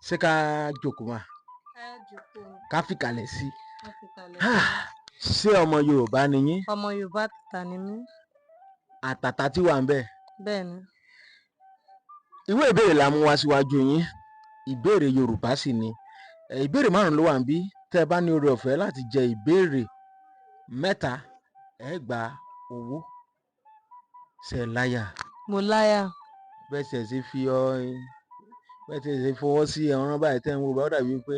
ṣé ká jókòó mà Ẹ jókòó. ká fìkàlẹ̀ sí Ká fìkàlẹ̀ i ṣé ọmọ Yorùbá ni yín? Ọmọ Yorùbá àtàtà ni mí. Àtàtà tí wà ń bẹ̀. Bẹ́ẹ̀ni. Ìwé ìbéèrè la mú wá síwájú yín, ìbéèrè Yorùbá sì ni. Ìbéèrè 5 ló wà níbí. Tẹ́ ẹ bá ní oore ọ̀fẹ́ láti jẹ ìbéèrè 3, ẹ gba owó. Ṣé ẹ láyà? Mo láyà. Bẹ́ẹ̀ ṣe fọwọ́ sí ẹran báyìí tẹ́ ń wo bá ó dàbí pé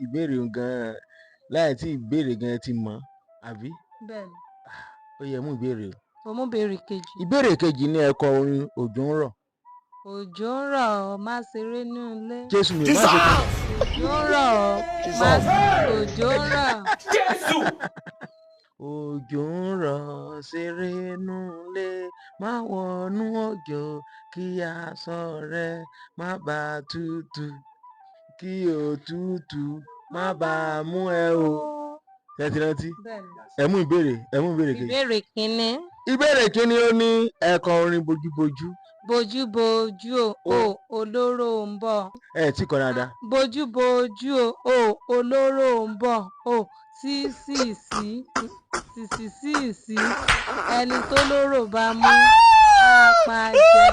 ìbéèrè gan-an láì tí ìbéèrè gan-an ti mọ̀, àbí? Bẹ́ẹ̀ni. Ó yẹ mú ìbéèrè o. Mo mú ìbéèrè kejì. Ìbéèrè kejì ni ẹ kọ orin Òjò ń rọ̀. Òjò ń rọ̀, má ṣeré nínú ilé. Jésù mi má ṣe kàn. Òjò ń rọ̀, òjò ń rọ̀. Jésù. Òjò ń rọ̀, ṣeré nínú ilé, má wọnú òjò kí aṣọ rẹ má bàa tutù, kí òtútù má bàa mú ẹ o. Ṣé ẹ ti rántí? Bẹ́ẹ̀ni. Ẹ mú ìbéèrè kejì. Ìbéèrè kínní. Ìbéèrè kínní ó ní ẹ kọ orin bojúbojú. Bojúbojú o, olóró ń bọ̀. Ẹ tí kọ dáadáa. Bojúbojú o, olóró ń bọ̀. Sí, ẹni tó lóró bá mú á pa jẹ.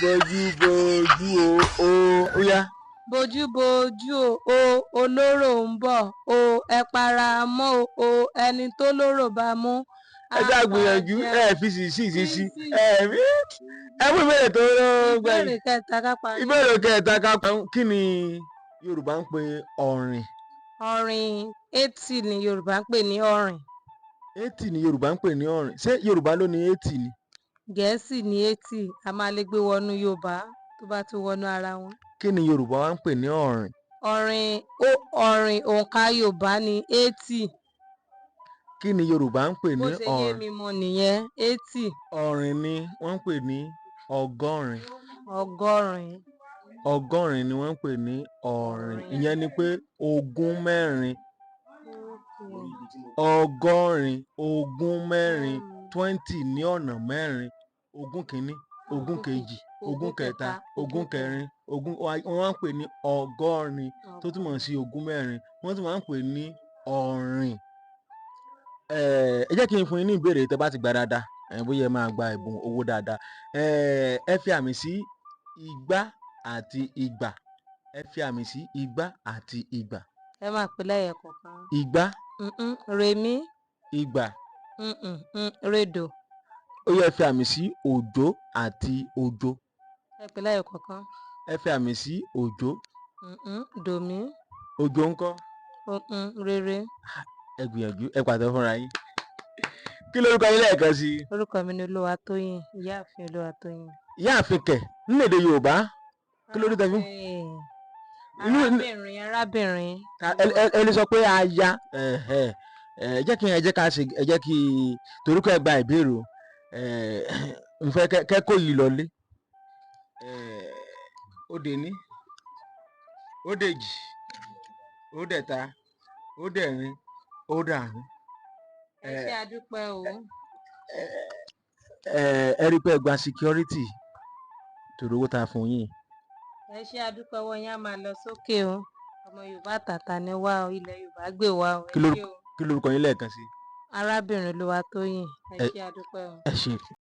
Bojúbojú o, ó yá. Bojúbojú o, olóró ń bọ̀. Ẹ para mọ́ o, ẹni tó lóró bá mú ẹ dá gbìyànjú ẹ fi sí. Ẹ mú ìbéèrè tó gbẹ. Ìbéèrè kẹta ká parí. Ìbéèrè kẹta ká parí. Kí ni Yorùbá ń pè ọ̀rìn? Ọ̀rìn 80 ni Yorùbá ń pè ní ọ̀rìn. 80 ni Yorùbá ń pè ní ọ̀rìn. Ṣé Yorùbá ló ní 80 ni? Gẹ̀ẹ́sì ní 80. A máa lè gbé wọnú Yorùbá tó bá ti wọnú ara wọn. Kí ni Yorùbá wá ń pè ní ọ̀rìn? Ọ̀rìn òǹkà Yorùbá ní 80. Kí ni Yorùbá ń pè ní ọ̀rìn? Bó ṣe yé mi mọ̀ nìyẹn, 80. Ọ̀rìn ni wọ́n ń pè ní ọgọ́rin. Ọgọ́rin ni wọ́n ń pè ní ọ̀rìn. Ìyẹn ni pé ogún mẹ́rin. Ọgọ́rin, ogún mẹ́rin, 20 ní ọ̀nà mẹ́rin. Ogún kìíní, ogún kejì, ogún kẹta, ogún kẹrin, wọ́n máa ń pè ní ọgọ́rin tó túmọ̀ sí ogún mẹ́rin. Wọ́n tún máa ń pè ní ọ̀rìn. Ẹ jẹ́ kí n fún yín ní ìbéèrè tẹ́ bá ti gbà dáadáa. Bóyá ẹ máa gba ẹ̀bùn owó dáadáa. Ẹ fi àmì sí igbá àti ìgbà. Ẹ fi àmì sí igbá àti ìgbà. Ẹ máa pè lẹ́yọ kọ̀ọ̀kan. Igbá. Rèmí. Ìgbà. Rèdò. Ó yẹ fi àmì sí òjò àti òjò. Ẹ pè lẹ́yọ kọ̀ọ̀kan. Ẹ fi àmì sí òjò. Dòmí. Òjò ńkọ́? Rere. Ẹ gbìyànjú, ẹ pàtẹ́wọ́ fúnra yín. Kí lorúkọ yín lẹ́ẹ̀kan sí? Orúkọ mi ni Olúwatóyìn, ìyáàfin Olúwatóyìn. Ìyáàfin kẹ̀ nínú èdè Yorùbá kí ló dé tẹ́ fi? Arábìnrin. Ẹ lè sọ pé aya. Ẹ jẹ́ kí torí kọ́ ẹ gba ìbéèrè o. Mo fẹ́ kẹ́kọ̀ọ́ yìí lọlé. Ó dení, ó dèjì, ó dẹ̀ta, ó dẹ̀rin, ó dàrún. Ẹ ṣé àdúpẹ́ o. Ẹ rí pé ẹ gba security torí owó tá a fún yín. Ẹ ṣé àdúpẹ́ owó yín á máa lọ sókè o. Ọmọ Yorùbá àtàtà ni wá o, ilẹ̀ Yorùbá gbé wá o. Kí lorúkọ yín lẹ́ẹ̀kan sí? Arábìnrin Olúwatóyìn. Ẹ ṣé àdúpẹ́ o. Ẹ ṣé.